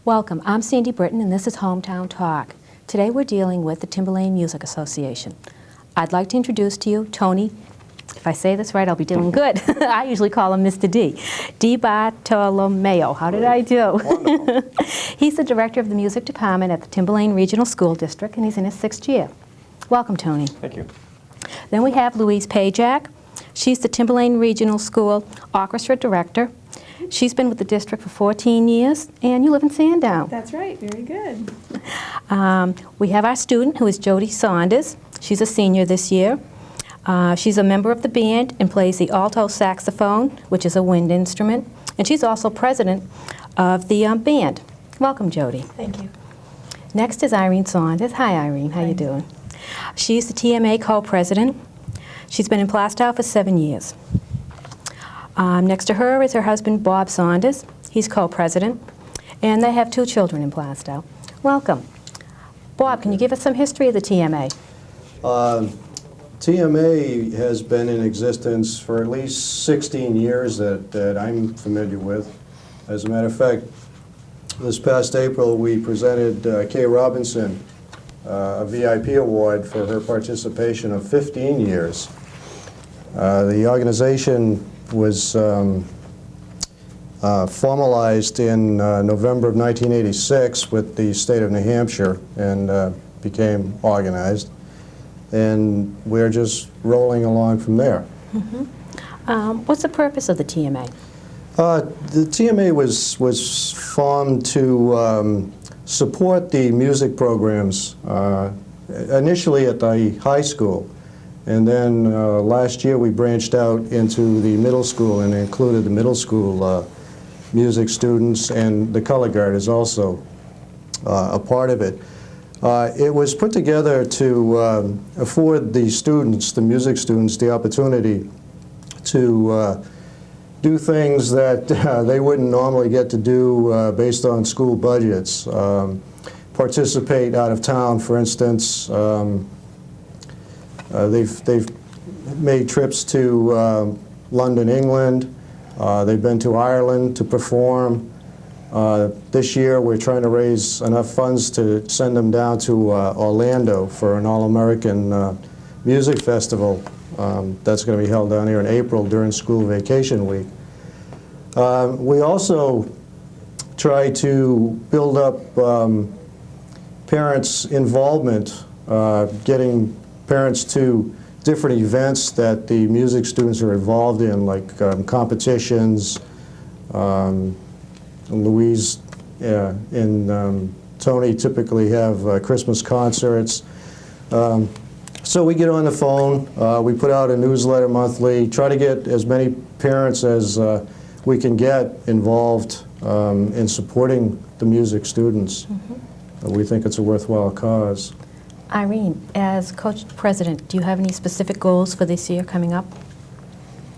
Welcome, I'm Sandy Britton and this is Hometown Talk. Today we're dealing with the Timberlane Music Association. I'd like to introduce to you Tony, if I say this right I'll be doing good. I usually call him Mr. D Bartolomeo. How did I do? Wonderful. He's the director of the music department at the Timberlane Regional School District and he's in his 6th year. Welcome, Tony. Thank you. Then we have Louise Pajak. She's the Timberlane Regional School Orchestra Director. She's been with the district for 14 years, and you live in Sandown. That's right, very good. We have our student, who is Jody Saunders. She's a senior this year. She's a member of the band and plays the alto saxophone, which is a wind instrument, and she's also president of the band. Welcome, Jody. Thank you. Next is Irene Saunders. Hi, Irene. How you doing? She's the TMA co-president. She's been in Plaistow for 7 years. Next to her is her husband, Bob Saunders. He's co-president, and they have 2 children in Plaistow. Welcome. Bob, can you give us some history of the TMA? TMA has been in existence for at least 16 years that I'm familiar with. As a matter of fact, this past April we presented Kay Robinson a VIP award for her participation of 15 years. The organization was formalized in November of 1986 with the state of New Hampshire and became organized. And we're just rolling along from there. Mm-hmm. What's the purpose of the TMA? The TMA was formed to support the music programs initially at the high school. And then last year we branched out into the middle school and included the middle school music students, and the color guard is also a part of it. It was put together to afford the students, the music students, the opportunity to do things that they wouldn't normally get to do based on school budgets. Participate out of town, for instance. They've made trips to London, England. They've been to Ireland to perform. This year we're trying to raise enough funds to send them down to Orlando for an all-American music festival that's going to be held down here in April during school vacation week. We also try to build up parents' involvement, getting parents to different events that the music students are involved in, like competitions. Louise and Tony typically have Christmas concerts. So we get on the phone, we put out a newsletter monthly, try to get as many parents as we can get involved in supporting the music students. Mm-hmm. We think it's a worthwhile cause. Irene, as coach president, do you have any specific goals for this year coming up?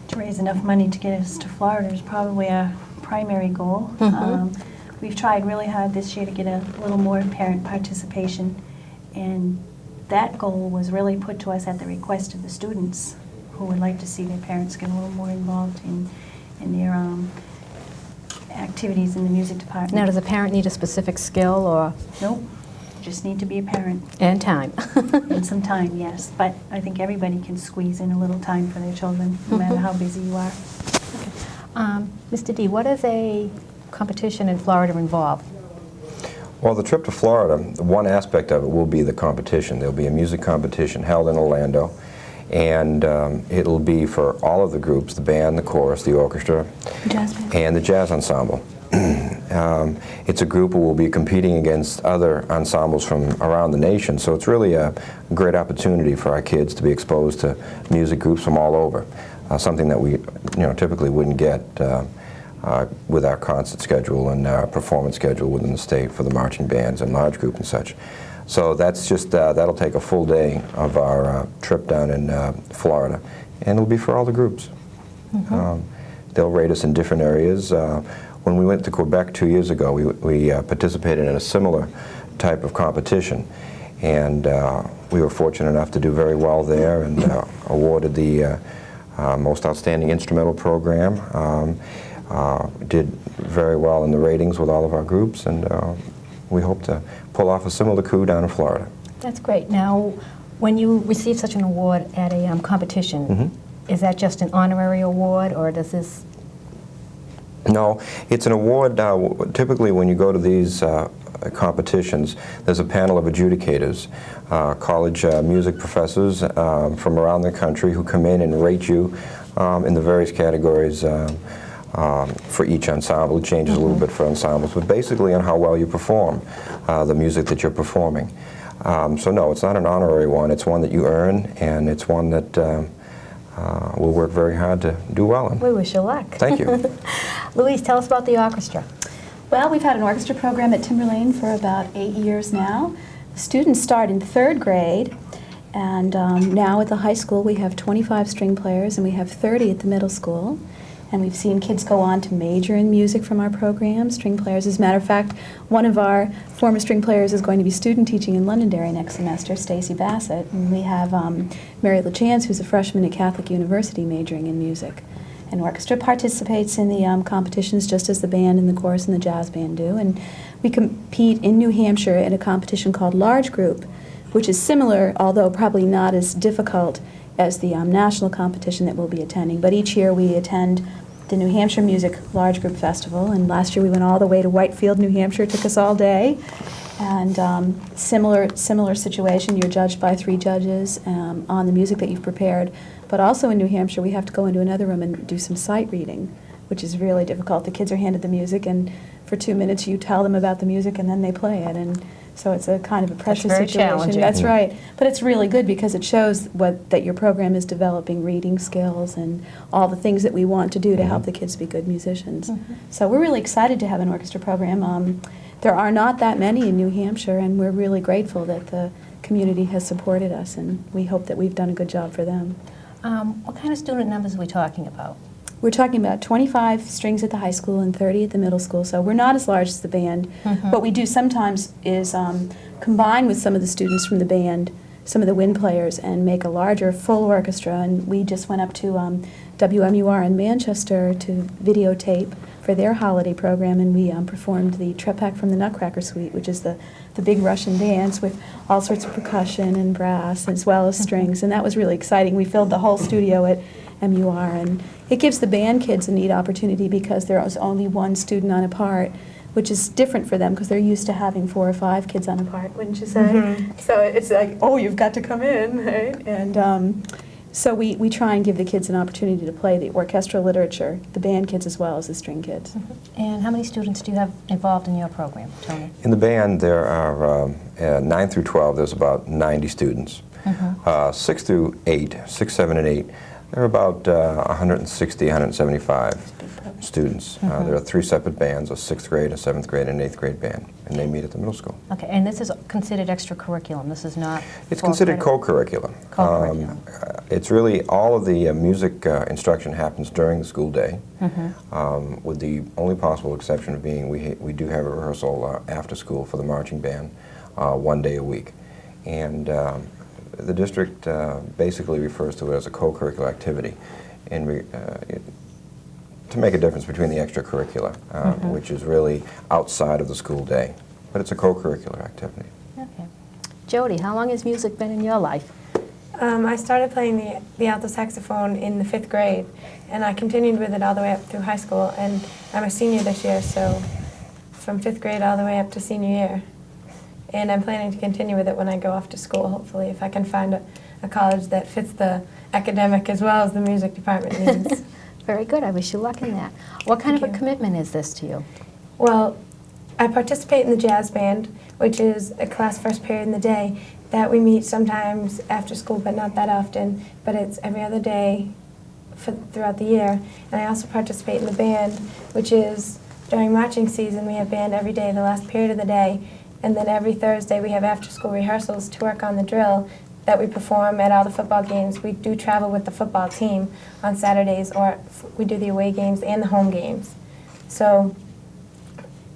To raise enough money to get us to Florida is probably our primary goal. Mm-hmm. We've tried really hard this year to get a little more parent participation, and that goal was really put to us at the request of the students who would like to see their parents get a little more involved in their activities in the music department. Now, does a parent need a specific skill or? Nope. Just need to be a parent. And time. And some time, yes. But I think everybody can squeeze in a little time for their children, no matter how busy you are. Okay. Mr. D, what does a competition in Florida involve? Well, the trip to Florida, one aspect of it will be the competition. There'll be a music competition held in Orlando, and it'll be for all of the groups, the band, the chorus, the orchestra, and the jazz ensemble. It's a group who will be competing against other ensembles from around the nation, so it's really a great opportunity for our kids to be exposed to music groups from all over, something that we typically wouldn't get with our concert schedule and our performance schedule within the state for the marching bands and large group and such. So that's just, that'll take a full day of our trip down in Florida, and it'll be for all the groups. Mm-hmm. They'll rate us in different areas. When we went to Quebec 2 years ago, we participated in a similar type of competition, and we were fortunate enough to do very well there and awarded the Most Outstanding Instrumental Program. Did very well in the ratings with all of our groups, and we hope to pull off a similar coup down in Florida. That's great. Now, when you receive such an award at a competition, is that just an honorary award, or does this... No, it's an award. Typically, when you go to these competitions, there's a panel of adjudicators, college music professors from around the country who come in and rate you in the various categories for each ensemble. It changes a little bit for ensembles, but basically on how well you perform the music that you're performing. So no, it's not an honorary one. It's one that you earn, and it's one that we'll work very hard to do well in. We wish you luck. Thank you. Louise, tell us about the orchestra. Well, we've had an orchestra program at Timberlane for about 8 years now. The students start in 3rd grade, and now at the high school we have 25 string players, and we have 30 at the middle school. And we've seen kids go on to major in music from our program, string players. As a matter of fact, one of our former string players is going to be student teaching in Londonderry next semester, Stacy Bassett. And we have Mary LaChance, who's a freshman at Catholic University, majoring in music. And orchestra participates in the competitions just as the band and the chorus and the jazz band do. And we compete in New Hampshire in a competition called Large Group, which is similar, although probably not as difficult as the national competition that we'll be attending. But each year we attend the New Hampshire Music Large Group Festival, and last year we went all the way to Whitefield, New Hampshire. It took us all day. And similar situation, you're judged by 3 judges on the music that you've prepared. But also in New Hampshire, we have to go into another room and do some sight reading, which is really difficult. The kids are handed the music, and for 2 minutes you tell them about the music, and then they play it. And so it's a kind of a pressure very situation. challenging. That's right. But it's really good because it shows that your program is developing reading skills and all the things that we want to do to help the kids be good musicians. So we're really excited to have an orchestra program. There are not that many in New Hampshire, and we're really grateful that the community has supported us, and we hope that we've done a good job for them. What kind of student numbers are we talking about? We're talking about 25 strings at the high school and 30 at the middle school, so we're not as large as the band. What we do sometimes is combine with some of the students from the band, some of the wind players, and make a larger full orchestra. And we just went up to WMUR in Manchester to videotape for their holiday program, and we performed the Trepak from the Nutcracker Suite, which is the big Russian dance with all sorts of percussion and brass as well as strings, and that was really exciting. We filled the whole studio at MUR, and it gives the band kids a neat opportunity because there was only one student on a part, which is different for them because they're used to having 4 or 5 kids on a part, wouldn't you say? So it's like, oh, you've got to come in, right? And so we try and give the kids an opportunity to play the orchestral literature, the band kids as well as the string kids. And how many students do you have involved in your program, Tony? In the band, there are 9 through 12, there's about 90 students. 6 through 8, 6, 7, and 8, there are about 160, 175 students. There are 3 separate bands, a 6th grade, a 7th grade, and an 8th grade band, and they meet at the middle school. Okay, and this is considered extracurriculum. This is not... It's considered co-curriculum. Co-curriculum. It's really, all of the music instruction happens during the school day, with the only possible exception of being we do have a rehearsal after school for the marching band 1 day a week. And the district basically refers to it as a co-curricular activity to make a difference between the extracurricular, which is really outside of the school day. But it's a co-curricular activity. Okay. Jody, how long has music been in your life? I started playing the alto saxophone in the 5th grade, and I continued with it all the way up through high school, and I'm a senior this year, so from 5th grade all the way up to senior year. And I'm planning to continue with it when I go off to school, hopefully, if I can find a college that fits the academic as well as the music department needs. Very good. I wish you luck in that. What kind of a commitment is this to you? Well, I participate in the jazz band, which is a class first period in the day that we meet sometimes after school, but not that often. But it's every other day throughout the year. And I also participate in the band, which is during marching season, we have band every day, the last period of the day. And then every Thursday we have after-school rehearsals to work on the drill that we perform at all the football games. We do travel with the football team on Saturdays, or we do the away games and the home games. So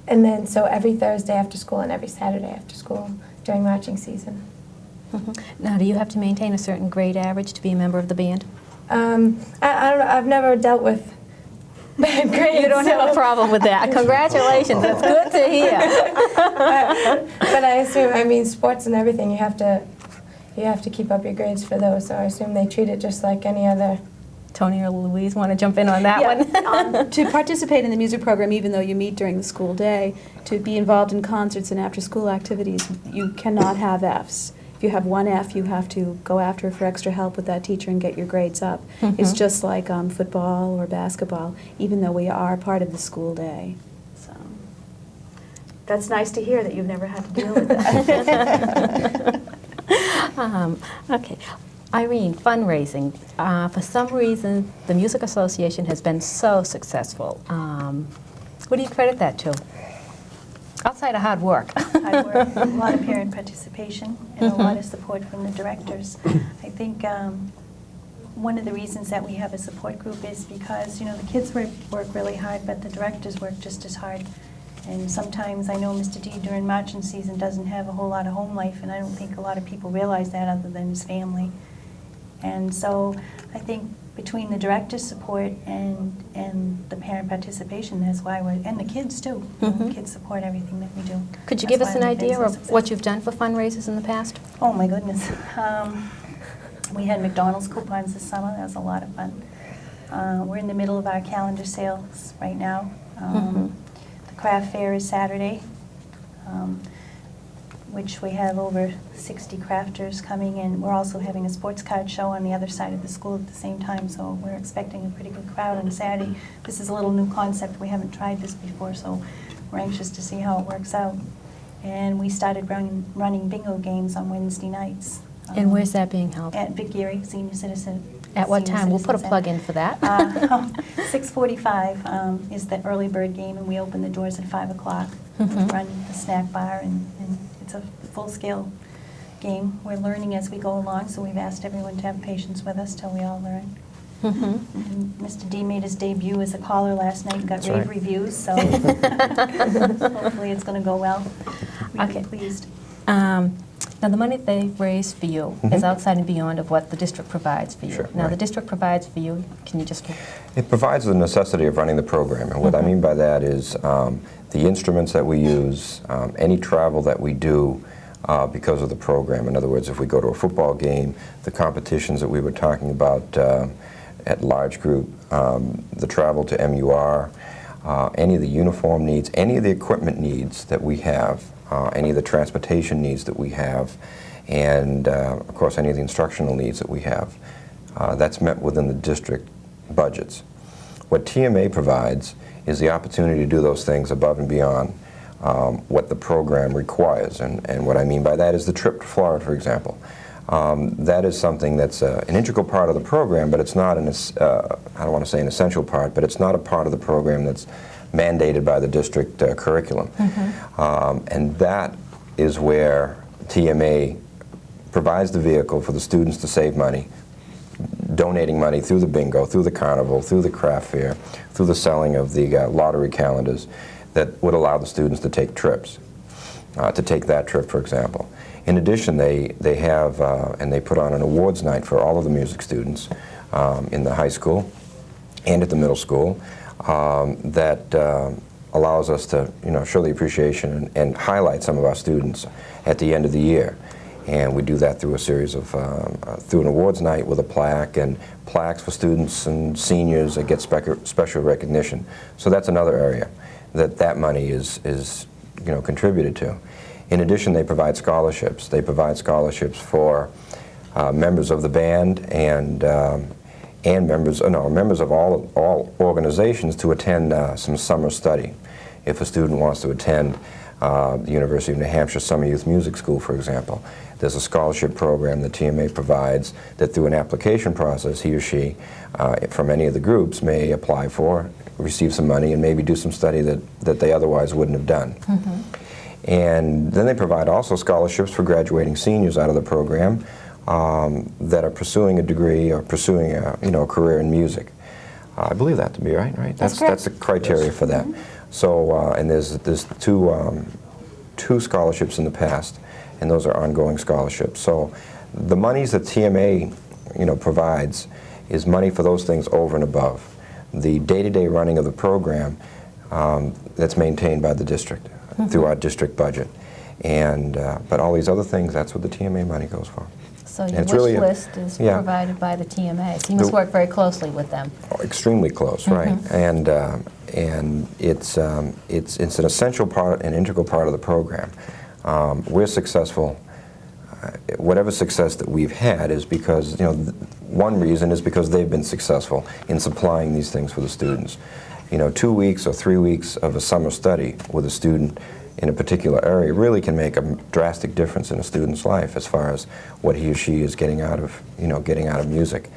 every Thursday after school and every Saturday after school during marching season. Now, do you have to maintain a certain grade average to be a member of the band? I don't know. I've never dealt with bad grades. You don't have a problem with that. Congratulations. That's good to hear. But I assume, I mean, sports and everything, you have to keep up your grades for those. So I assume they treat it just like any other. Tony or Louise want to jump in on that one? To participate in the music program, even though you meet during the school day, to be involved in concerts and after-school activities, you cannot have Fs. If you have one F, you have to go after for extra help with that teacher and get your grades up. It's just like football or basketball, even though we are part of the school day. So that's nice to hear that you've never had to deal with that. Okay. Irene, fundraising. For some reason, the Music Association has been so successful. What do you credit that to? Outside of hard work. Hard work, a lot of parent participation, and a lot of support from the directors. I think one of the reasons that we have a support group is because, you know, the kids work really hard, but the directors work just as hard. And sometimes I know Mr. D during marching season doesn't have a whole lot of home life, and I don't think a lot of people realize that other than his family. And so I think between the director's support and the parent participation, that's why we're, and the kids too. The kids support everything that we do. Could you That's give us why an we've been idea so of successful. what you've done for fundraisers in the past? Oh my goodness. We had McDonald's coupons this summer. That was a lot of fun. We're in the middle of our calendar sales right now. The craft fair is Saturday, which we have over 60 crafters coming in. We're also having a sports card show on the other side of the school at the same time, so we're expecting a pretty good crowd on Saturday. This is a little new concept. We haven't tried this before, so we're anxious to see how it works out. And we started running bingo games on Wednesday nights. And where's that being held? At Vic Geary Senior Citizen. At what Senior time? We'll put a Citizen plug Center. in for that. 6:45 is the early bird game, and we open the doors at 5 o'clock. We run the snack bar, and it's a full-scale game. We're learning as we go along, so we've asked everyone to have patience with us till we all learn. And Mr. D made his debut as a caller last night and got That's rave right. reviews, so hopefully it's going to go well. We'd Okay. be pleased. Now, the money they've raised for you is outside and beyond of what the district provides for you. Sure, Now, the right. district provides for you. Can you just... It provides the necessity of running the program, and what I mean by that is the instruments that we use, any travel that we do because of the program. In other words, if we go to a football game, the competitions that we were talking about at large group, the travel to MUR, any of the uniform needs, any of the equipment needs that we have, any of the transportation needs that we have, and of course any of the instructional needs that we have. That's met within the district budgets. What TMA provides is the opportunity to do those things above and beyond what the program requires. And what I mean by that is the trip to Florida, for example. That is something that's an integral part of the program, but it's not an, I don't want to say an essential part, but it's not a part of the program that's mandated by the district curriculum. And that is where TMA provides the vehicle for the students to save money, donating money through the bingo, through the carnival, through the craft fair, through the selling of the lottery calendars that would allow the students to take trips, to take that trip, for example. In addition, they have, and they put on an awards night for all of the music students in the high school and at the middle school that allows us to, show the appreciation and highlight some of our students at the end of the year. And we do that through a series of, through an awards night with a plaque and plaques for students and seniors that get special recognition. So that's another area that money is contributed to. In addition, they provide scholarships. They provide scholarships for members of the band and members of all organizations to attend some summer study. If a student wants to attend the University of New Hampshire Summer Youth Music School, for example, there's a scholarship program that TMA provides that through an application process, he or she, from any of the groups, may apply for, receive some money, and maybe do some study that they otherwise wouldn't have done. And then they provide also scholarships for graduating seniors out of the program that are pursuing a degree or pursuing a career in music. I believe that to be right? That's correct. That's the criteria for that. So, and there's two scholarships in the past, and those are ongoing scholarships. So the monies that TMA provides is money for those things over and above. The day-to-day running of the program that's maintained by the district through our district budget. And, but all these other things, that's what the TMA money goes for. So your And it's wish really list is yeah. provided by the TMA. So you must work very closely with them. Extremely close, right? And it's an essential part, an integral part of the program. We're successful. Whatever success that we've had is because, you know, one reason is because they've been successful in supplying these things for the students. You know, 2 weeks or 3 weeks of a summer study with a student in a particular area really can make a drastic difference in a student's life as far as what he or she is getting out of, you know, getting out of music.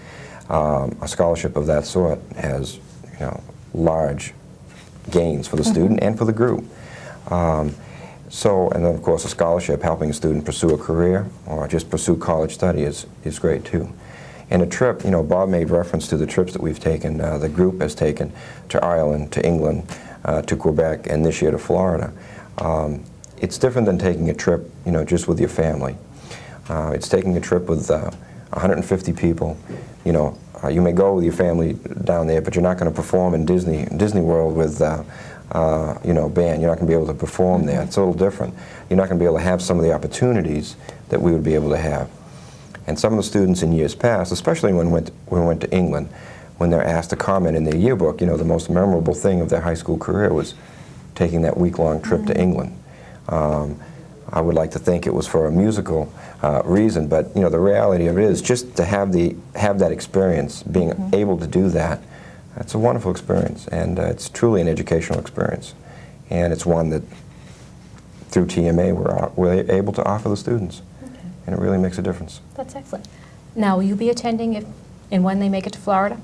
A scholarship of that sort has, you know, large gains for the student and for the group. So, and then of course a scholarship helping a student pursue a career or just pursue college study is great too. And a trip, you know, Bob made reference to the trips that we've taken, the group has taken to Ireland, to England, to Quebec, and this year to Florida. It's different than taking a trip, you know, just with your family. It's taking a trip with 150 people. You know, you may go with your family down there, but you're not going to perform in Disney World with, you know, band. You're not going to be able to perform there. It's a little different. You're not going to be able to have some of the opportunities that we would be able to have. And some of the students in years past, especially when we went to England, when they're asked to comment in their yearbook, you know, the most memorable thing of their high school career was taking that week-long trip to England. I would like to think it was for a musical reason, but you know, the reality of it is just to have that experience, being able to do that. It's a wonderful experience, and it's truly an educational experience, and it's one that through TMA we're able to offer the students, and it really makes a difference. That's excellent. Now, will you be attending if and when they make it to Florida?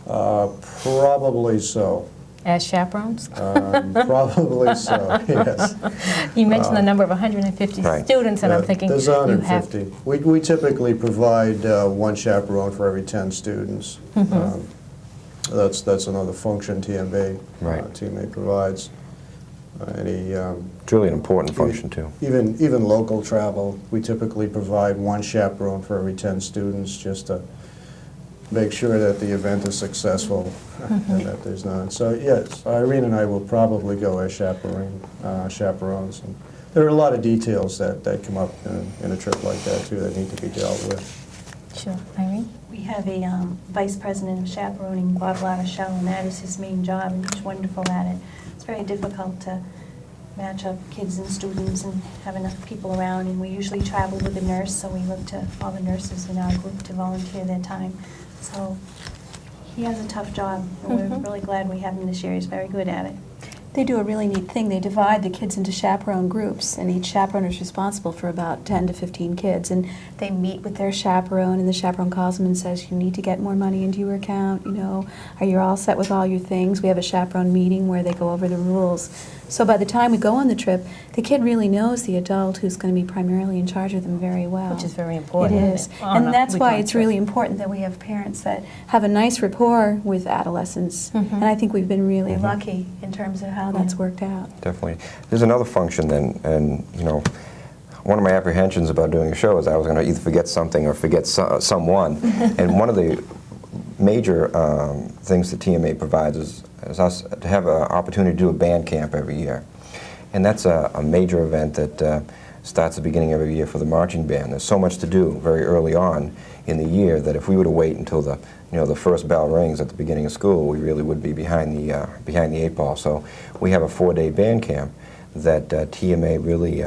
Probably so. As chaperones? Probably so, yes. You mentioned the number of 150 Right. students, and I'm thinking There's you have 150. We typically provide one chaperone for every 10 students. That's another function TMA provides. It's really an important function too. Even local travel, we typically provide one chaperone for every 10 students just to make sure that the event is successful and that there's none. So yes, Irene and I will probably go as chaperones. And there are a lot of details that come up in a trip like that too that need to be dealt with. Sure. Irene? We have a vice president of chaperoning, Bob Lattichelle, and that is his main job, and he's wonderful at it. It's very difficult to match up kids and students and have enough people around, and we usually travel with a nurse, so we look to all the nurses in our group to volunteer their time. So he has a tough job, and we're really glad we have him this year. He's very good at it. They do a really neat thing. They divide the kids into chaperone groups, and each chaperone is responsible for about 10 to 15 kids. And they meet with their chaperone, and the chaperone calls them and says, you need to get more money into your account, you know, are you all set with all your things? We have a chaperone meeting where they go over the rules. So by the time we go on the trip, the kid really knows the adult who's going to be primarily in charge of them very well. Which is very important. It is. And that's why it's really important that we have parents that have a nice rapport with adolescents. And I think we've been really lucky in terms of how that's worked out. Definitely. There's another function then, and you know, one of my apprehensions about doing a show is I was going to either forget something or forget someone. And one of the major things that TMA provides is us to have an opportunity to do a band camp every year. And that's a major event that starts at the beginning of every year for the marching band. There's so much to do very early on in the year that if we were to wait until the first bell rings at the beginning of school, we really would be behind the eight ball. So we have a 4-day band camp that TMA really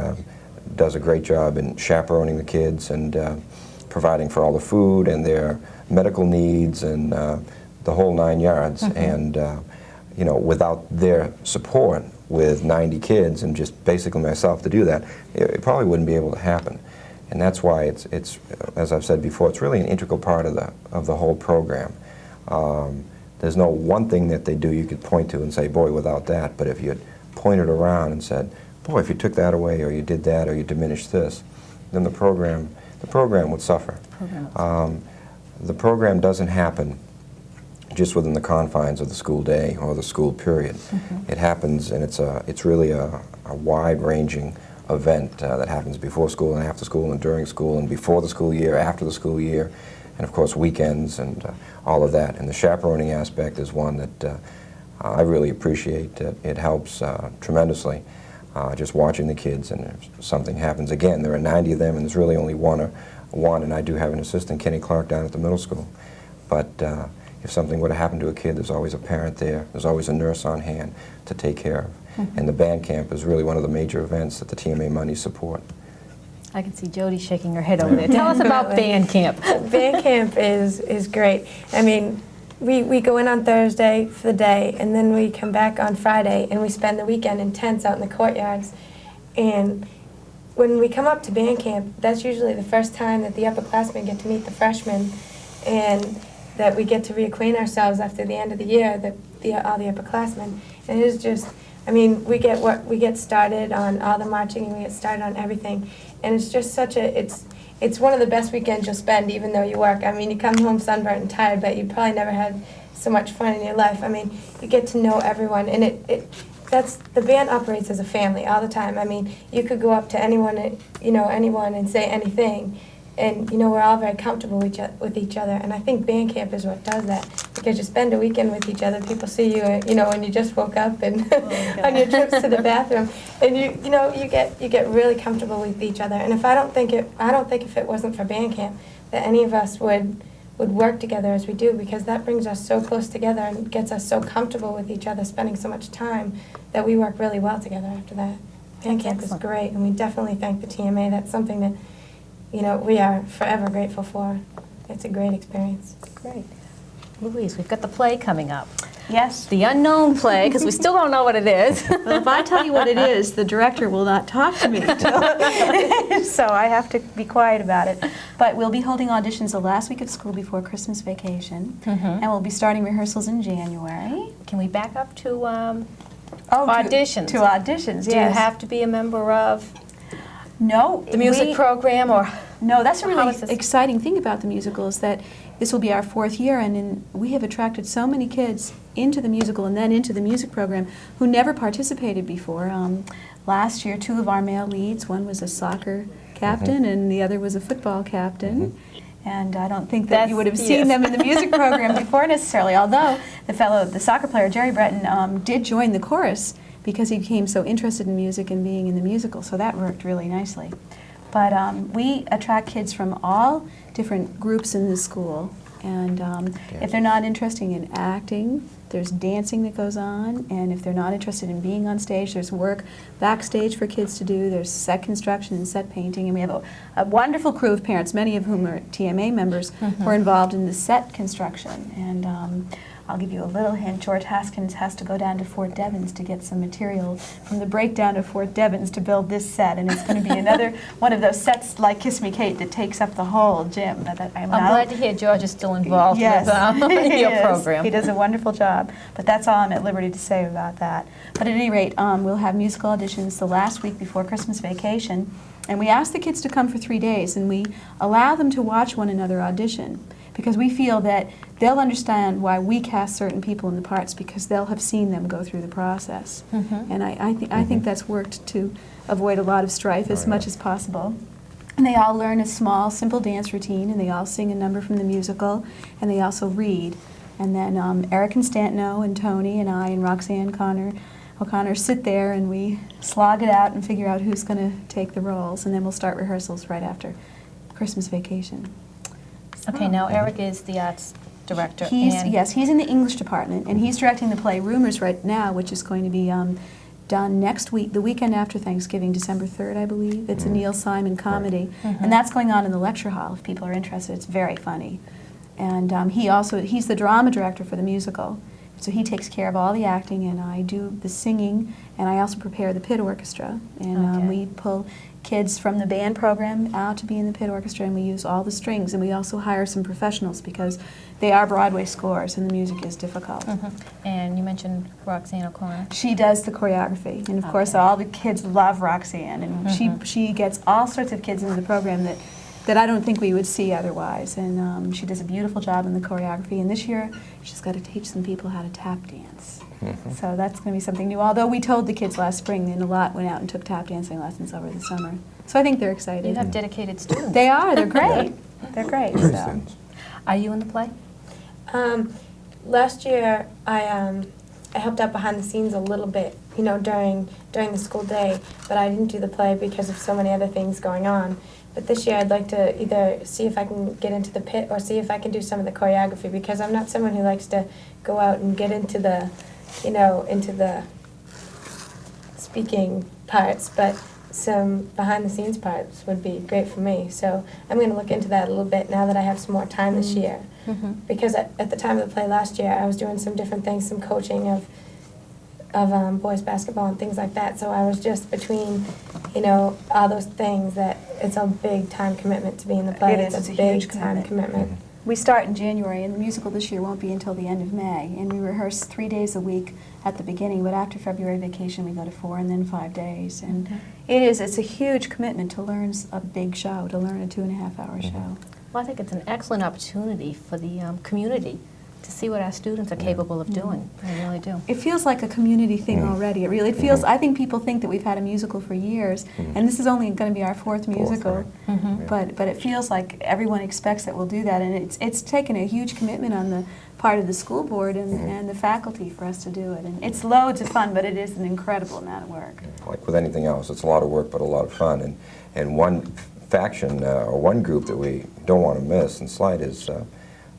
does a great job in chaperoning the kids and providing for all the food and their medical needs and the whole 9 yards. And you know, without their support with 90 kids and just basically myself to do that, it probably wouldn't be able to happen. And that's why it's as I've said before, it's really an integral part of the whole program. There's no one thing that they do you could point to and say, boy, without that. But if you had pointed around and said, boy, if you took that away or you did that or you diminished this, then the program would suffer. The program doesn't happen just within the confines of the school day or the school period. It happens, and it's really a wide-ranging event that happens before school and after school and during school and before the school year, after the school year. and of course weekends and all of that. And the chaperoning aspect is one that I really appreciate. It helps tremendously, just watching the kids, and if something happens, again, there are 90 of them and there's really only one, and I do have an assistant, Kenny Clark, down at the middle school. But if something were to happen to a kid, there's always a parent there, there's always a nurse on hand to take care of. And the band camp is really one of the major events that the TMA money support. I can see Jody shaking her head over there. Tell us about band camp. Band camp is great. I mean, we go in on Thursday for the day, and then we come back on Friday, and we spend the weekend in tents out in the courtyards. And when we come up to band camp, that's usually the first time that the upperclassmen get to meet the freshmen, and that we get to reacquaint ourselves after the end of the year, all the upperclassmen. And it is just, I mean, we get started on all the marching, and we get started on everything, and it's just such a, it's one of the best weekends you'll spend, even though you work. I mean, you come home sunburnt and tired, but you probably never had so much fun in your life. I mean, you get to know everyone, and the band operates as a family all the time. I mean, you could go up to anyone and say anything, and we're all very comfortable with each other. And I think band camp is what does that, because you spend a weekend with each other. People see you, when you just woke up and on your trips to the bathroom, and you get really comfortable with each other. And I don't think if it wasn't for band camp that any of us would work together as we do, because that brings us so close together and gets us so comfortable with each other, spending so much time, that we work really well together after that. Band camp is great, and we definitely thank the TMA. That's something that we are forever grateful for. It's a great experience. Great. Louise, we've got the play coming up. Yes. The unknown play, because we still don't know what it is. Well, if I tell you what it is, the director will not talk to me. So I have to be quiet about it. But we'll be holding auditions the last week of school before Christmas vacation, and we'll be starting rehearsals in January. Can we back up to Oh, auditions? To auditions, yes. Do you have to be a member of No. the music program, or? No, that's a How really is this? exciting thing about the musical, is that this will be our 4th year, and we have attracted so many kids into the musical and then into the music program who never participated before. Last year, 2 of our male leads, one was a soccer captain and the other was a football captain. And I don't think that you would have seen them in the music program before necessarily, although the soccer player, Jerry Breton, did join the chorus because he became so interested in music and being in the musical, so that worked really nicely. But we attract kids from all different groups in the school, and if they're not interested in acting, there's dancing that goes on, and if they're not interested in being on stage, there's work backstage for kids to do. There's set construction and set painting, and we have a wonderful crew of parents, many of whom are TMA members, who are involved in the set construction. And I'll give you a little hint. George Haskins has to go down to Fort Devens to get some material from the breakdown of Fort Devens to build this set, and it's going to be another one of those sets like Kiss Me Kate that takes up the whole gym. I'm glad to hear George is still involved with your program. He does a wonderful job, but that's all I'm at liberty to say about that. But at any rate, we'll have musical auditions the last week before Christmas vacation, and we ask the kids to come for 3 days, and we allow them to watch one another audition, because we feel that they'll understand why we cast certain people in the parts, because they'll have seen them go through the process. And I think that's worked to avoid a lot of strife as much as possible. And they all learn a small, simple dance routine, and they all sing a number from the musical, and they also read. And then Eric Constantino and Tony and I and Roxanne O'Connor sit there, and we slog it out and figure out who's going to take the roles, and then we'll start rehearsals right after Christmas vacation. Okay, now Eric is the arts director. Yes, he's in the English department, and he's directing the play Rumors right now, which is going to be done next week, the weekend after Thanksgiving, December 3rd, I believe. It's a Neil Simon comedy, and that's going on in the lecture hall if people are interested. It's very funny. And he's the drama director for the musical, so he takes care of all the acting, and I do the singing, and I also prepare the pit orchestra. And we pull kids from the band program out to be in the pit orchestra, and we use all the strings, and we also hire some professionals because they are Broadway scores and the music is difficult. And you mentioned Roxanne O'Connor. She does the choreography, and of course all the kids love Roxanne, and she gets all sorts of kids into the program that I don't think we would see otherwise, and she does a beautiful job in the choreography, and this year she's got to teach some people how to tap dance. So that's going to be something new, although we told the kids last spring, and a lot went out and took tap dancing lessons over the summer. So I think they're excited. You have dedicated students. They are. They're great. They're great. So. Are you in the play? Last year, I helped out behind the scenes a little bit, you know, during the school day, but I didn't do the play because of so many other things going on. But this year, I'd like to either see if I can get into the pit or see if I can do some of the choreography, because I'm not someone who likes to go out and get into the, you know, into the speaking parts, but some behind the scenes parts would be great for me. So I'm going to look into that a little bit now that I have some more time this year. Because at the time of the play last year, I was doing some different things, some coaching of boys basketball and things like that. So I was just between, you know, all those things that it's a big time commitment to be in the play. It is. It's It's a a big huge time commitment. We start in January, and the musical this year won't be until the end of May. And we rehearse 3 days a week at the beginning, but after February vacation, we go to 4 and then 5 days. And it's a huge commitment to learn a big show, to learn a 2.5-hour show. Well, I think it's an excellent opportunity for the community to see what our students are capable of doing. I really do. It feels like a community thing already. It feels, I think people think that we've had a musical for years, and this is only going to be our 4th musical, but it feels like everyone expects that we'll do that, and it's taken a huge commitment on the part of the school board and the faculty for us to do it. And it's loads of fun, but it is an incredible amount of work. Like with anything else, it's a lot of work but a lot of fun. And one faction or one group that we don't want to miss and slight is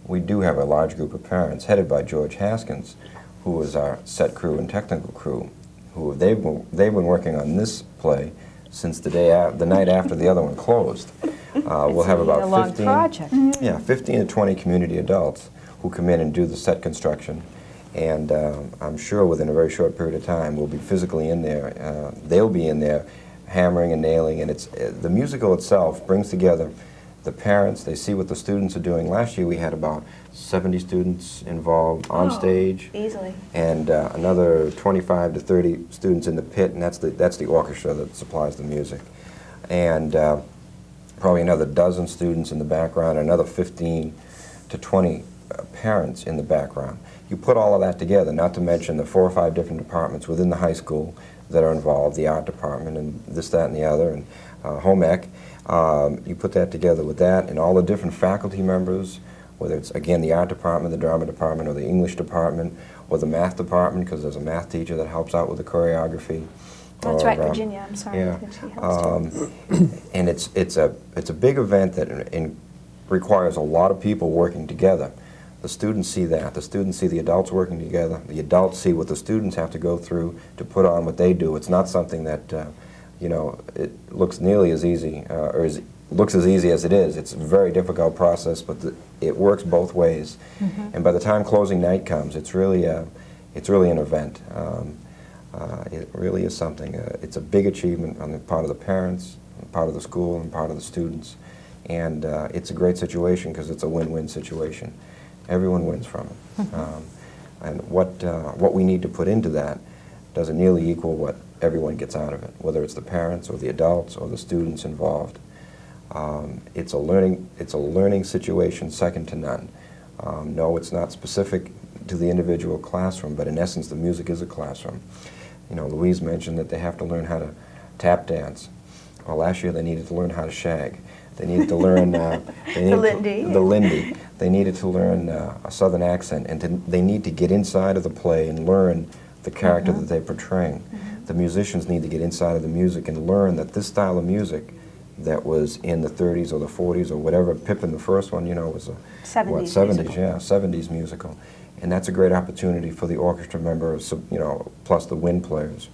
we do have a large group of parents headed by George Haskins, who is our set crew and technical crew, who they've been working on this play since the night after the other one closed. We'll have about a long 15, project. yeah, 15 to 20 community adults who come in and do the set construction, and I'm sure within a very short period of time we'll be physically in there. They'll be in there hammering and nailing, and it's the musical itself brings together the parents. They see what the students are doing. Last year we had about 70 students involved on stage, Easily. and another 25 to 30 students in the pit, and that's the orchestra that supplies the music, and probably another dozen students in the background, another 15 to 20 parents in the background. You put all of that together, not to mention the 4 or 5 different departments within the high school that are involved, the art department and this, that, and the other, and home ec. You put that together with that and all the different faculty members, whether it's, again, the art department, the drama department, or the English department, or the math department, because there's a math teacher that helps out with the choreography. That's Oh, right, Virginia, I'm sorry. Yeah. She helps too. And it's a big event that requires a lot of people working together. The students see that. The students see the adults working together. The adults see what the students have to go through to put on what they do. It's not something that, you know, it looks nearly as easy, looks as easy as it is. It's a very difficult process, but it works both ways. And by the time closing night comes, it's really an event. It really is something. It's a big achievement on the part of the parents, part of the school, and part of the students. And it's a great situation because it's a win-win situation. Everyone wins from it. And what we need to put into that doesn't nearly equal what everyone gets out of it, whether it's the parents or the adults or the students involved. It's a learning situation second to none. No, it's not specific to the individual classroom, but in essence, the music is a classroom. You know, Louise mentioned that they have to learn how to tap dance. Well, last year they needed to learn how to shag. They needed to learn the Lindy. They needed to learn a southern accent, and they need to get inside of the play and learn the character that they're portraying. The musicians need to get inside of the music and learn that this style of music that was in the 30s or the 40s or whatever, Pippin, the first one, you know, was a 70s musical. And that's a great opportunity for the orchestra members, you know, plus the wind players.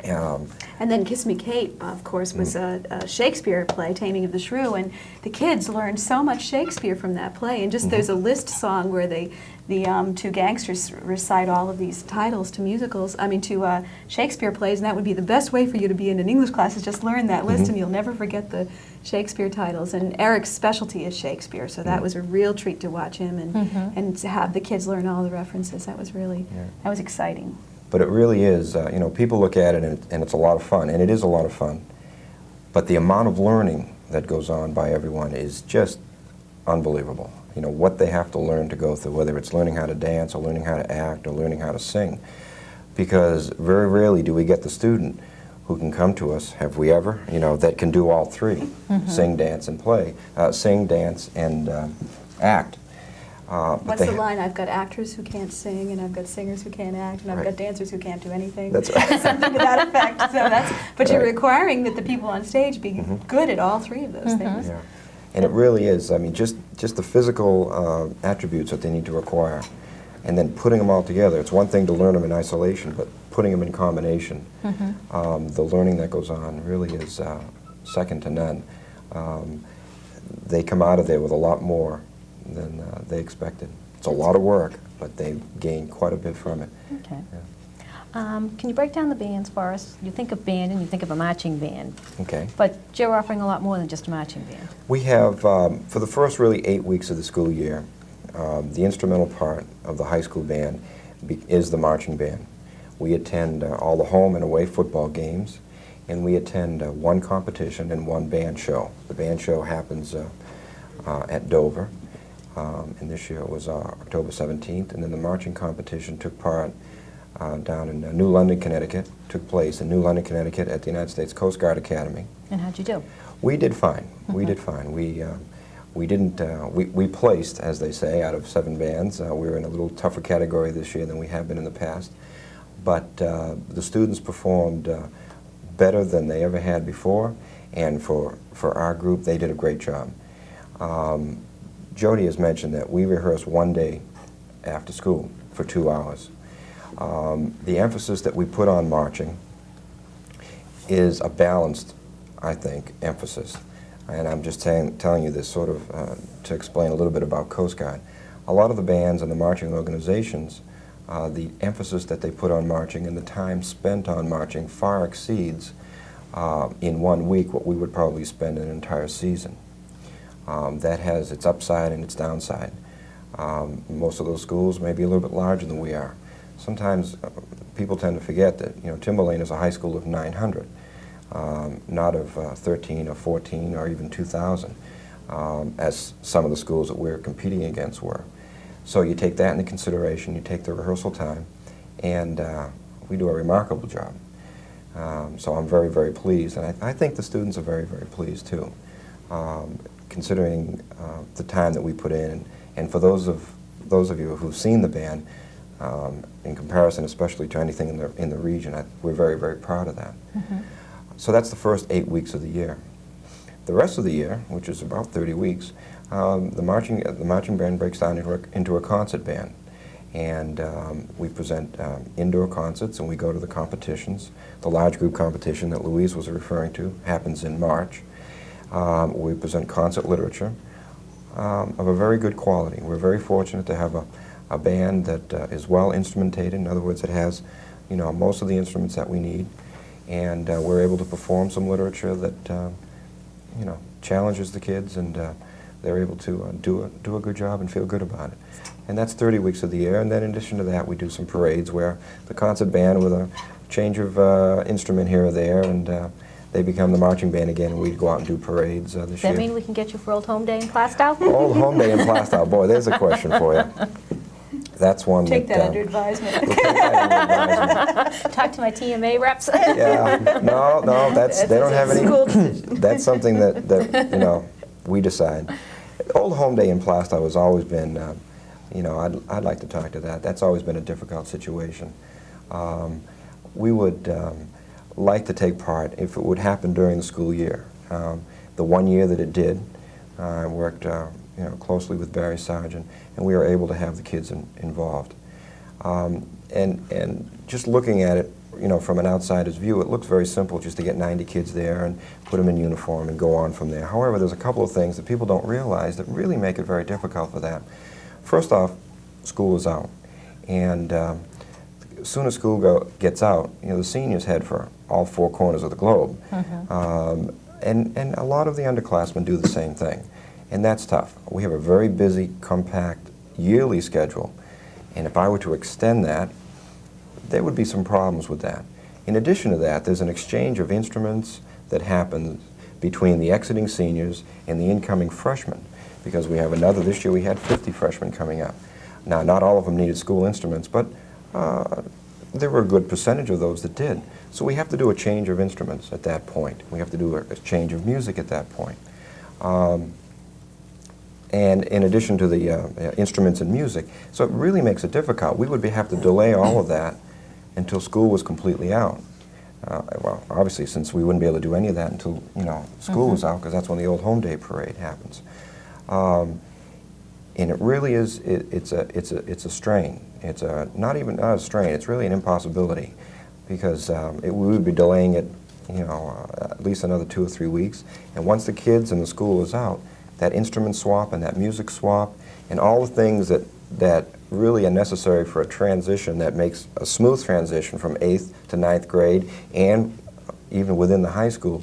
And then Kiss Me Kate, of course, was a Shakespeare play, Taming of the Shrew, and the kids learned so much Shakespeare from that play. And just there's a list song where the 2 gangsters recite all of these titles to to Shakespeare plays, and that would be the best way for you to be in an English class, is just learn that list, and you'll never forget the Shakespeare titles. And Eric's specialty is Shakespeare, so that was a real treat to watch him and to have the kids learn all the references. That was really, that was exciting. But it really is, you know, people look at it and it's a lot of fun, and it is a lot of fun. But the amount of learning that goes on by everyone is just unbelievable. You know, what they have to learn to go through, whether it's learning how to dance or learning how to act or learning how to sing. Because very rarely do we get the student who can come to us, have we ever, you know, that can do all 3, sing, dance, and play. Sing, dance, and act. What's the line? I've got actors who can't sing, and I've got singers who can't act, and I've got dancers who can't do anything. That's right. Something to that effect. So but you're Right. requiring that the people on stage be good at all three of those things. Yeah. And it really is, I mean, just the physical attributes that they need to acquire, and then putting them all together. It's one thing to learn them in isolation, but putting them in combination, the learning that goes on really is second to none. They come out of there with a lot more than they expected. It's a lot of work, but they gain quite a bit from it. Okay. Yeah. Can you break down the bands for us? You think of band and you think of a marching band, Okay. but you're offering a lot more than just a marching band. We have, for the first really 8 weeks of the school year, the instrumental part of the high school band is the marching band. We attend all the home and away football games, and we attend one competition and one band show. The band show happens at Dover, and this year it was October 17th, and then the marching competition took part down in New London, Connecticut, took place in New London, Connecticut at the United States Coast Guard Academy. And how'd you do? We did fine. We did fine. We placed, as they say, out of 7 bands. We were in a little tougher category this year than we have been in the past. But the students performed better than they ever had before, and for our group, they did a great job. Jody has mentioned that we rehearse one day after school for 2 hours. The emphasis that we put on marching is a balanced, I think, emphasis. And I'm just telling you this sort of to explain a little bit about Coast Guard. A lot of the bands and the marching organizations, the emphasis that they put on marching and the time spent on marching far exceeds in 1 week what we would probably spend an entire season. That has its upside and its downside. Most of those schools may be a little bit larger than we are. Sometimes people tend to forget that, you know, Timberlane is a high school of 900. Not of 13 or 14 or even 2,000, as some of the schools that we're competing against were. So you take that into consideration, you take the rehearsal time, and we do a remarkable job. So I'm very, very pleased, and I think the students are very, very pleased too, considering the time that we put in. And for those of you who've seen the band, in comparison especially to anything in the region, we're very, very proud of that. So that's the first 8 weeks of the year. The rest of the year, which is about 30 weeks, the marching band breaks down into a concert band. And we present indoor concerts, and we go to the competitions. The large group competition that Louise was referring to happens in March. We present concert literature of a very good quality. We're very fortunate to have a band that is well instrumentated. In other words, it has, you know, most of the instruments that we need. And we're able to perform some literature that, you know, challenges the kids, and they're able to do a good job and feel good about it. And that's 30 weeks of the year. And then in addition to that, we do some parades where the concert band with a change of instrument here or there, and they become the marching band again, and we go out and do parades this year. Does that mean we can get you for Old Home Day in Plaistow? Old Home Day in Plaistow. Boy, there's a question for you. That's one Take that under we'll advisement. take that under advisement. Talk to my TMA reps. Yeah, no, they don't have any. That's something that you know, we decide. Old Home Day in Plaistow has always been, you know, I'd like to talk to that. That's always been a difficult situation. We would like to take part if it would happen during the school year. The 1 year that it did, I worked you know, closely with Barry Sargent, and we were able to have the kids involved. And just looking at it, you know, from an outsider's view, it looks very simple just to get 90 kids there and put them in uniform and go on from there. However, there's a couple of things that people don't realize that really make it very difficult for that. First off, school is out, and as soon as school gets out, you know, the seniors head for all 4 corners of the globe. And a lot of the underclassmen do the same thing. And that's tough. We have a very busy, compact, yearly schedule. And if I were to extend that, there would be some problems with that. In addition to that, there's an exchange of instruments that happens between the exiting seniors and the incoming freshmen. Because we have this year we had 50 freshmen coming up. Now, not all of them needed school instruments, but there were a good percentage of those that did. So we have to do a change of instruments at that point. We have to do a change of music at that point. and in addition to the instruments and music. So it really makes it difficult. We would have to delay all of that until school was completely out. Well, obviously, since we wouldn't be able to do any of that until, you know, school was out, because that's when the Old Home Day Parade happens. And it really is, it's a strain. It's not a strain, it's really an impossibility, because we would be delaying it, you know, at least another 2 or 3 weeks. And once the kids and the school is out, that instrument swap and that music swap and all the things that really are necessary for a transition that makes a smooth transition from 8th to 9th grade and even within the high school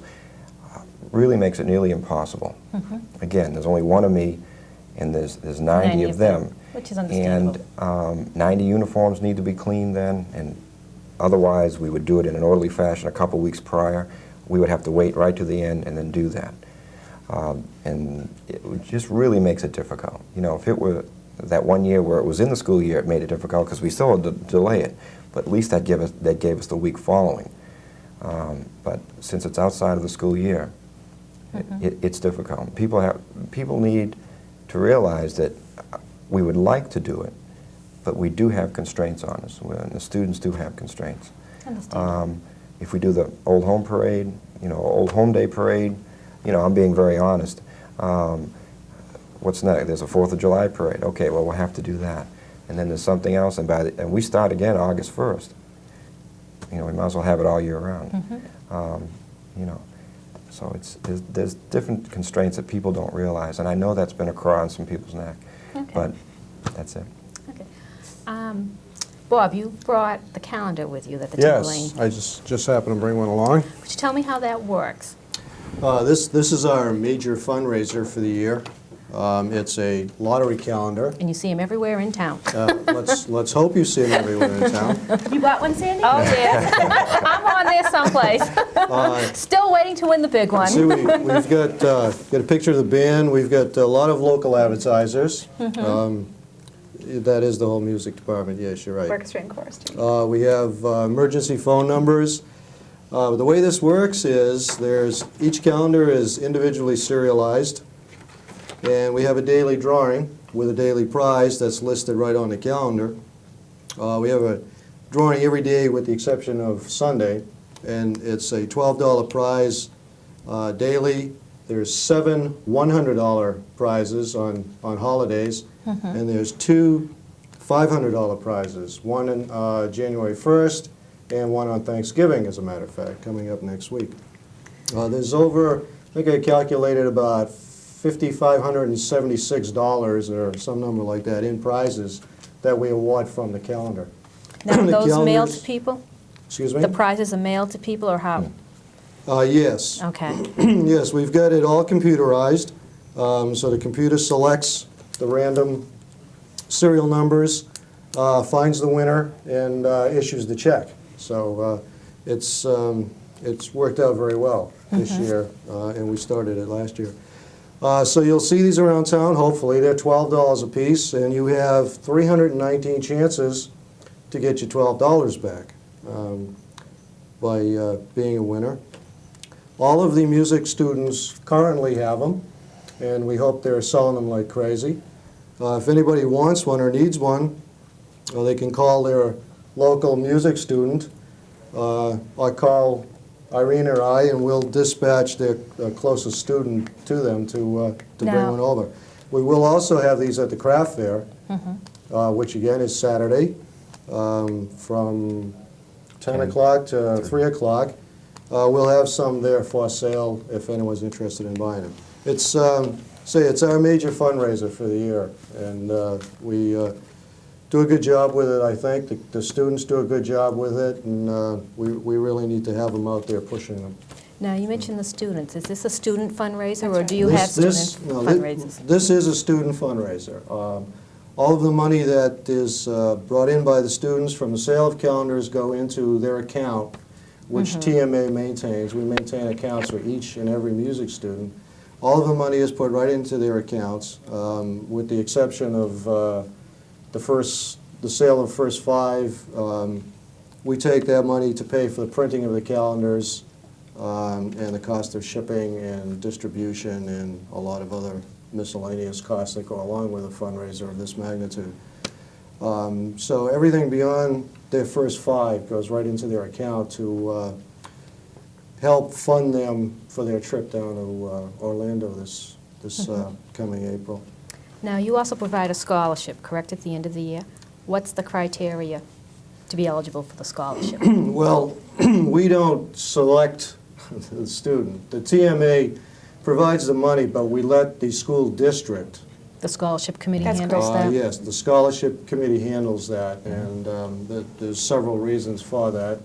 really makes it nearly impossible. Again, there's only one of me, and there's 90 of them. Which is understandable. And 90 uniforms need to be cleaned then, and otherwise we would do it in an orderly fashion a couple weeks prior. We would have to wait right to the end and then do that. And it just really makes it difficult. You know, if it were that one year where it was in the school year, it made it difficult because we still had to delay it, but at least that gave us the week following. But since it's outside of the school year, it's difficult. People need to realize that we would like to do it, but we do have constraints on us, and the students do have constraints. If we do the Old Home Parade, you know, Old Home Day Parade, you know, I'm being very honest. What's next? There's a 4th of July parade. Okay, well, we'll have to do that. And then there's something else, and we start again August 1st. You know, we might as well have it all year round. You know, so there's different constraints that people don't realize, and I know that's been a craw on some people's neck, but that's it. Okay. Bob, you brought the calendar with you that the Timberlane. Yes, I just happened to bring one along. Could you tell me how that works? This is our major fundraiser for the year. It's a lottery calendar. And you see them everywhere in town. Let's hope you see them everywhere in town. You bought one, Sandy? Oh, yeah. I'm on there someplace. Still waiting to win the big one. See, we've got a picture of the band. We've got a lot of local advertisers. That is the whole music department. Yes, you're right. Orchestra and chorus too. We have emergency phone numbers. The way this works is each calendar is individually serialized, and we have a daily drawing with a daily prize that's listed right on the calendar. We have a drawing every day with the exception of Sunday, and it's a $12 prize daily. There's 7 $100 prizes on holidays, and there's 2 $500 prizes, one on January 1st and one on Thanksgiving, as a matter of fact, coming up next week. There's over, I think I calculated about $5,576 or some number like that in prizes that we award from the calendar. Now, are The those mailed calendars- to people? Excuse me? The prizes are mailed to people, or how? Yes. Okay. Yes, we've got it all computerized. So the computer selects the random serial numbers, finds the winner, and issues the check. So it's worked out very well this year, and we started it last year. So you'll see these around town, hopefully. They're $12 a piece, and you have 319 chances to get your $12 back by being a winner. All of the music students currently have them, and we hope they're selling them like crazy. If anybody wants one or needs one, they can call their local music student, or call Irene or I, and we'll dispatch their closest student to them to bring Now- one over. We will also have these at the craft fair, which again is Saturday, from 10 o'clock to 3 o'clock. We'll have some there for sale if anyone's interested in buying them. It's our major fundraiser for the year, and we do a good job with it, I think. The students do a good job with it, and we really need to have them out there pushing them. Now, you mentioned the students. Is this a student fundraiser, or do you have student No, fundraisers? This is a student fundraiser. All of the money that is brought in by the students from the sale of calendars go into their account, which TMA maintains. We maintain accounts for each and every music student. All of the money is put right into their accounts, with the exception of the sale of first 5. We take that money to pay for the printing of the calendars and the cost of shipping and distribution and a lot of other miscellaneous costs that go along with a fundraiser of this magnitude. So everything beyond their first 5 goes right into their account to help fund them for their trip down to Orlando this coming April. Now, you also provide a scholarship, correct, at the end of the year? What's the criteria to be eligible for the scholarship? Well, we don't select the student. The TMA provides the money, but we let the school district. The scholarship committee That's handles that? Yes, the scholarship committee handles that, and there's several reasons for that.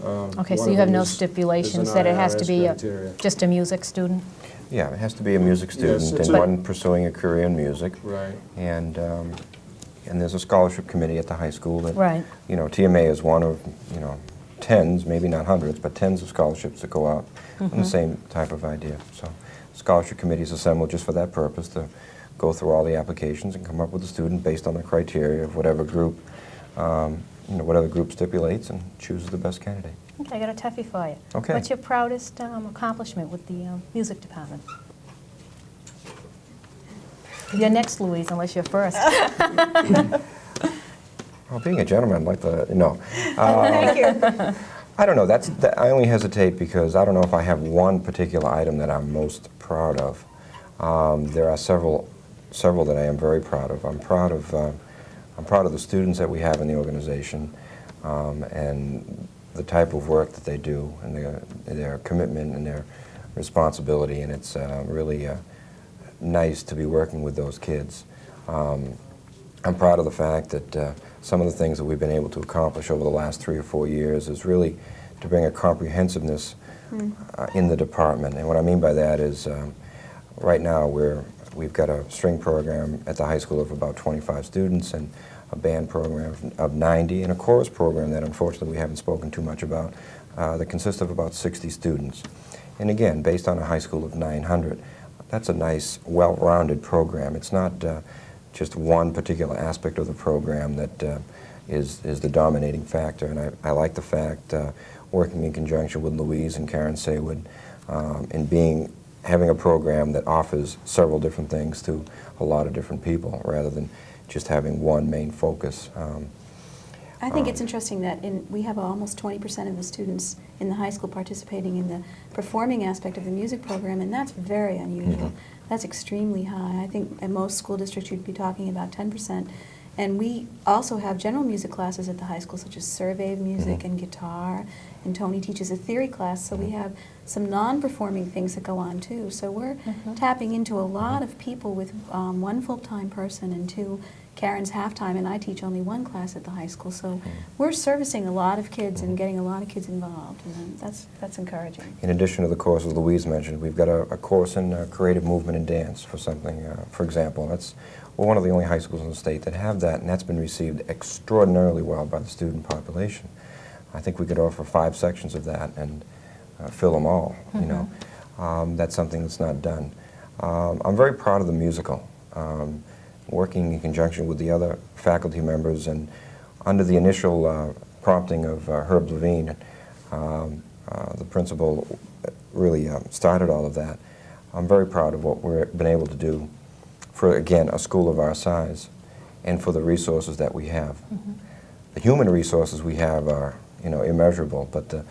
Okay, so one you of have them no is stipulations an that it has to IRS be criteria. just a music student? Yeah, it has to be a music student it's and a- one pursuing a career in music. Right. And there's a scholarship committee at the high school that, Right. you know, TMA is one of, you know, tens, maybe not hundreds, but tens of scholarships that go out on the same type of idea. So scholarship committee is assembled just for that purpose, to go through all the applications and come up with a student based on the criteria of whatever group, you know, whatever group stipulates, and chooses the best candidate. Okay, I got a toughie for you. Okay. What's your proudest accomplishment with the music department? You're next, Louise, unless you're first. Well, being a gentleman, I'd like to, no. Thank you. I don't know. I only hesitate because I don't know if I have one particular item that I'm most proud of. There are several that I am very proud of. I'm proud of the students that we have in the organization, and the type of work that they do, and their commitment and their responsibility. And it's really nice to be working with those kids. I'm proud of the fact that some of the things that we've been able to accomplish over the last 3 or 4 years is really to bring a comprehensiveness in the department. And what I mean by that is right now we've got a string program at the high school of about 25 students, and a band program of 90, and a chorus program that unfortunately we haven't spoken too much about that consists of about 60 students. And again, based on a high school of 900, that's a nice, well-rounded program. It's not just one particular aspect of the program that is the dominating factor. And I like the fact, working in conjunction with Louise and Karen Saywood, in having a program that offers several different things to a lot of different people, rather than just having one main focus. I think it's interesting that we have almost 20% of the students in the high school participating in the performing aspect of the music program, and that's very unusual. That's extremely high. I think in most school districts you'd be talking about 10%. And we also have general music classes at the high school, such as survey of music and guitar, and Tony teaches a theory class, so we have some non-performing things that go on too. So we're tapping into a lot of people with 1 full-time person and 2 Karen's half-time, and I teach only 1 class at the high school. So we're servicing a lot of kids and getting a lot of kids involved, and that's encouraging. In addition to the courses Louise mentioned, we've got a course in creative movement and dance for something, for example. We're one of the only high schools in the state that have that, and that's been received extraordinarily well by the student population. I think we could offer 5 sections of that and fill them all, you know. That's something that's not done. I'm very proud of the musical. Working in conjunction with the other faculty members, and under the initial prompting of Herb Levine, the principal really started all of that. I'm very proud of what we've been able to do for, again, a school of our size, and for the resources that we have. The human resources we have are, you know, immeasurable, but the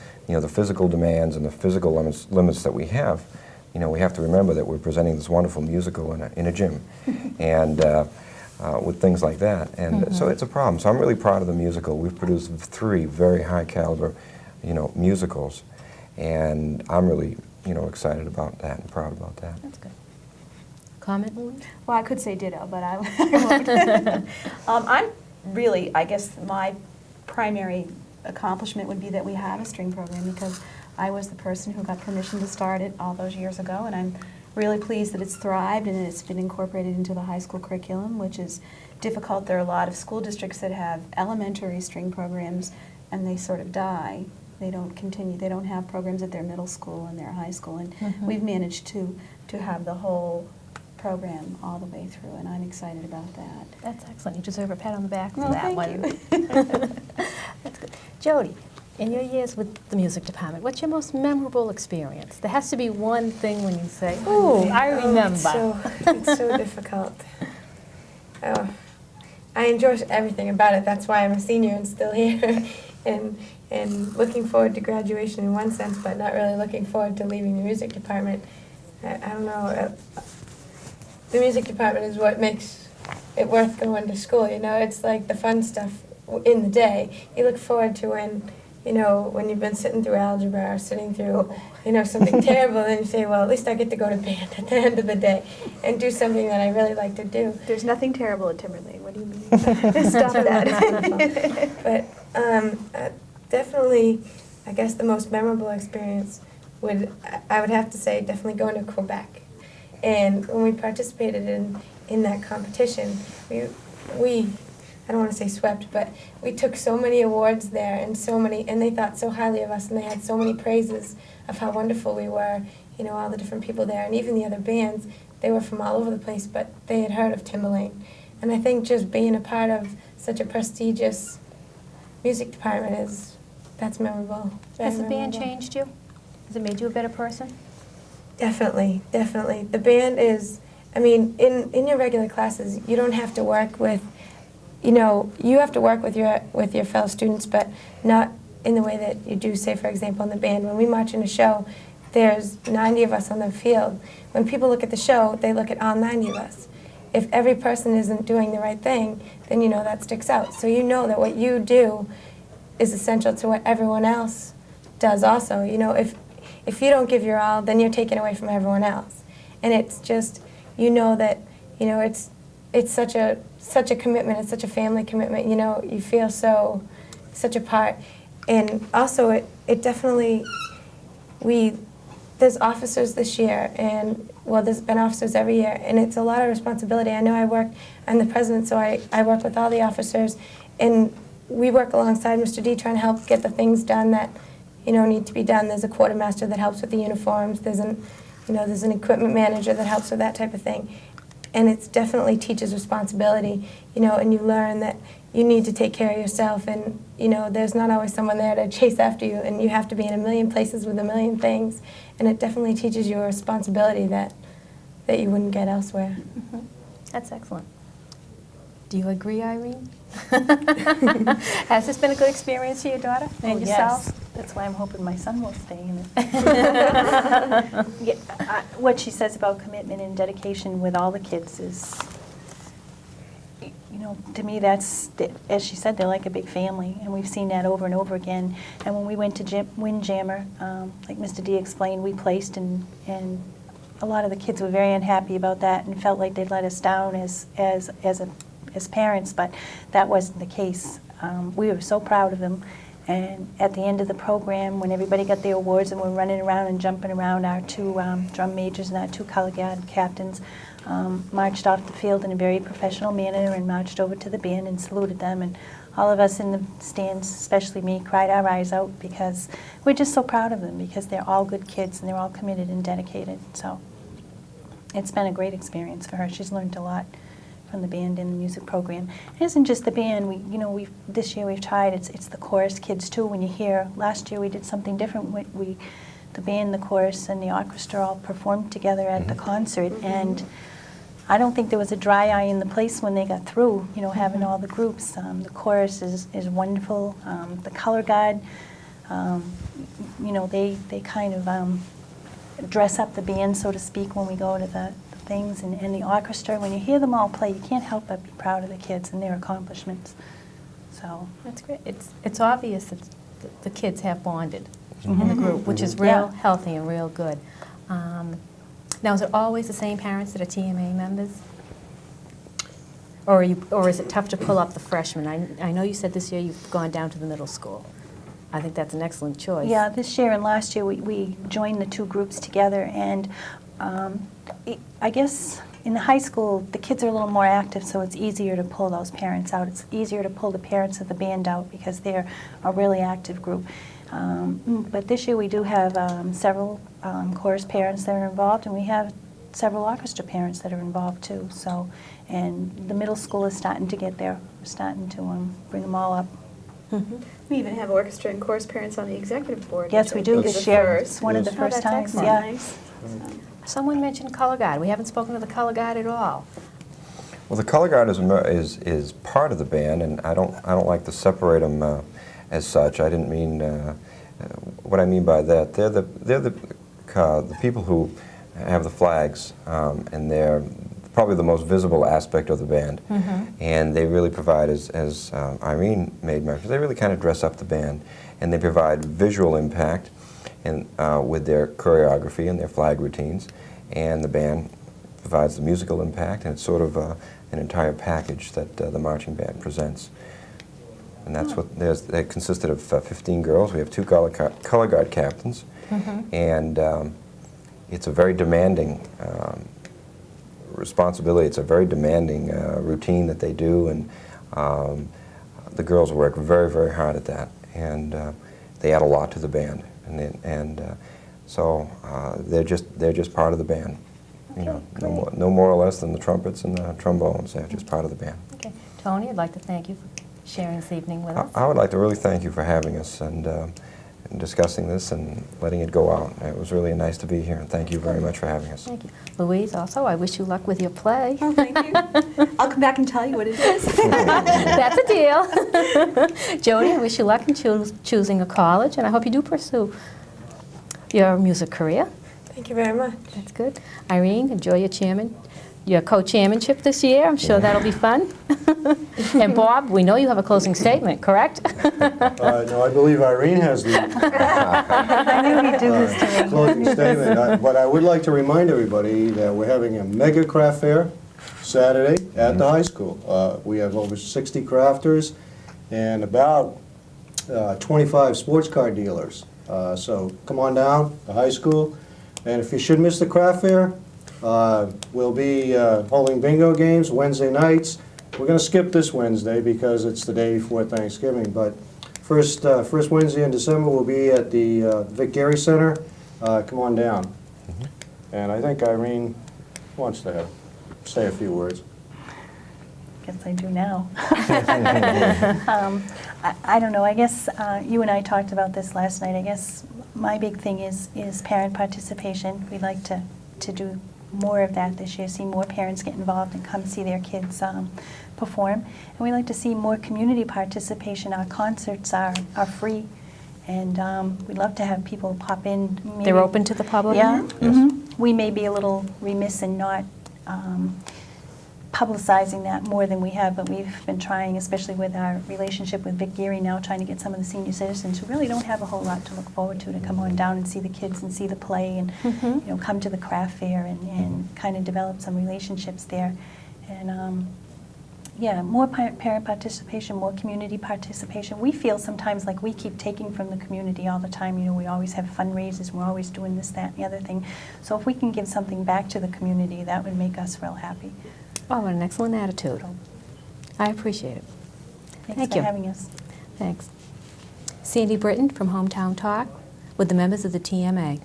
physical demands and the physical limits that we have, you know, we have to remember that we're presenting this wonderful musical in a gym, and with things like that, and so it's a problem. So I'm really proud of the musical. We've produced 3 very high caliber, you know, musicals, and I'm really, you know, excited about that and proud about that. That's good. Comment, Louise? Well, I could say ditto, but I won't. I'm really, I guess my primary accomplishment would be that we have a string program, because I was the person who got permission to start it all those years ago, and I'm really pleased that it's thrived and it's been incorporated into the high school curriculum, which is difficult. There are a lot of school districts that have elementary string programs and they sort of die. They don't continue. They don't have programs at their middle school and their high school, and we've managed to have the whole program all the way through, and I'm excited about that. That's excellent. You deserve a pat on the back for Well, that thank one. you. That's good. Jody, In your years with the music department, what's your most memorable experience? There has to be one thing when you say, "Ooh, I remember." It's so difficult. Oh, I enjoy everything about it. That's why I'm a senior and still here, and looking forward to graduation in one sense, but not really looking forward to leaving the music department. I don't know. The music department is what makes it worth going to school. You know, it's like the fun stuff in the day. You look forward to when you've been sitting through algebra or sitting through, something terrible, then you say, well, at least I get to go to band at the end of the day and do something that I really like to do. There's nothing terrible at Timberlane. What do you mean? Stop that. But definitely, I guess the most memorable experience I would have to say, definitely going to Quebec. And when we participated in that competition, we I don't want to say swept, but we took so many awards there and they thought so highly of us, and they had so many praises of how wonderful we were, all the different people there, and even the other bands. They were from all over the place, but they had heard of Timberlane. And I think just being a part of such a prestigious music department that's memorable. Has the band changed you? Has it made you a better person? Definitely, definitely. The band is, in your regular classes, you don't have to work with, you have to work with your fellow students, but not in the way that you do, say, for example, in the band. When we march in a show, there's 90 of us on the field. When people look at the show, they look at all 90 of us. If every person isn't doing the right thing, then that sticks out. So you know that what you do is essential to what everyone else does also. If you don't give your all, then you're taking away from everyone else. And it's just, that, it's such a commitment, it's such a family commitment, you feel such a part. And also it definitely, there's officers this year, and there's been officers every year, and it's a lot of responsibility. I know I'm the president, so I work with all the officers, and we work alongside Mr. D trying to help get the things done that need to be done. There's a quartermaster that helps with the uniforms. There's an equipment manager that helps with that type of thing. And it definitely teaches responsibility, and you learn that you need to take care of yourself, and, there's not always someone there to chase after you, and you have to be in a million places with a million things. And it definitely teaches you a responsibility that you wouldn't get elsewhere. Mm-hmm. That's excellent. Do you agree, Irene? Has this been a good experience for your daughter and yourself? Yes. That's why I'm hoping my son will stay in it. What she says about commitment and dedication with all the kids is, to me that's, as she said, they're like a big family, and we've seen that over and over again. And when we went to Windjammer, like Mr. D explained, we placed, and a lot of the kids were very unhappy about that and felt like they'd let us down as parents, but that wasn't the case. We were so proud of them, and at the end of the program, when everybody got their awards and we're running around and jumping around, our two drum majors and our two color guard captains marched off the field in a very professional manner and marched over to the band and saluted them, and all of us in the stands, especially me, cried our eyes out because we're just so proud of them, because they're all good kids and they're all committed and dedicated. So it's been a great experience for her. She's learned a lot from the band and the music program. It isn't just the band. This year we've tried. It's the chorus kids too. When you hear, last year we did something different. The band, the chorus, and the orchestra all performed together at the concert, and I don't think there was a dry eye in the place when they got through. Having all the groups. The chorus is wonderful. The color guard, they kind of dress up the band, so to speak, when we go to the things, and the orchestra. When you hear them all play, you can't help but be proud of the kids and their accomplishments. So that's great. It's obvious that the kids have bonded in the group, which is real healthy and real good. Now, is it always the same parents that are TMA members? Or is it tough to pull up the freshmen? I know you said this year you've gone down to the middle school. I think that's an excellent choice. Yeah, this year and last year we joined the two groups together, and I guess in the high school the kids are a little more active, so it's easier to pull those parents out. It's easier to pull the parents of the band out because they're a really active group. But this year we do have several chorus parents that are involved, and we have several orchestra parents that are involved too. So, and the middle school is starting to get there. We're starting to bring them all up We even have orchestra and chorus parents on the executive board. Yes, we do which I think this is a year. first. It's one of the Yes. first that's times, excellent. yeah. Nice. Someone mentioned color guard. We haven't spoken to the color guard at all. Well, the color guard is part of the band, and I don't like to separate them as such. I didn't mean what I mean by that. They're the people who have the flags, and they're probably the most visible aspect of the band. And they really provide, as Irene made mention, they really kind of dress up the band, and they provide visual impact and with their choreography and their flag routines, and the band provides the musical impact, and it's sort of an entire package that the marching band presents. And that's what, they consisted of 15 girls. We have 2 color guard captains, and it's a very demanding responsibility. It's a very demanding routine that they do, and the girls work very, very hard at that, and they add a lot to the band, so they're just part of the band. You know, no more or less than the trumpets and the trombones. They're just part of the band. Okay. Tony, I'd like to thank you for sharing this evening with us. I would like to really thank you for having us and discussing this and letting it go out. It was really nice to be here, and thank you very much for having us. Thank you. Louise, also, I wish you luck with your play. Oh, thank you. I'll come back and tell you what it is. That's a deal. Jody, I wish you luck in choosing a college, and I hope you do pursue your music career. Thank you very much. That's good. Irene, enjoy your co-chairmanship this year. I'm sure that'll be fun. And Bob, we know you have a closing statement, correct? No, I believe Irene has the I knew he'd do this to me. closing statement. But I would like to remind everybody that we're having a mega craft fair Saturday at the high school. We have over 60 crafters and about 25 sports car dealers. So come on down, the high school. And if you should miss the craft fair, we'll be holding bingo games Wednesday nights. We're going to skip this Wednesday because it's the day before Thanksgiving. But first Wednesday in December we'll be at the Vic Gary Center. Come on down. And I think Irene wants to say a few words. Guess I do now. I don't know. I guess you and I talked about this last night. I guess my big thing is parent participation. We'd like to do more of that this year, see more parents get involved and come see their kids perform. And we'd like to see more community participation. Our concerts are free, and we'd love to have people pop in. Maybe. They're open to the public? Yeah. Yes. We may be a little remiss in not publicizing that more than we have, but we've been trying, especially with our relationship with Vic Geary now, trying to get some of the senior citizens who really don't have a whole lot to look forward to come on down and see the kids and see the play and you know, come to the craft fair and kind of develop some relationships there. And yeah, more parent participation, more community participation. We feel sometimes like we keep taking from the community all the time. You know, we always have fundraisers, we're always doing this, that, and the other thing. So if we can give something back to the community, that would make us real happy. Oh, what an excellent attitude. I appreciate it. Thanks Thank for you. having us. Thanks. Sandy Britton from Hometown Talk with the members of the TMA.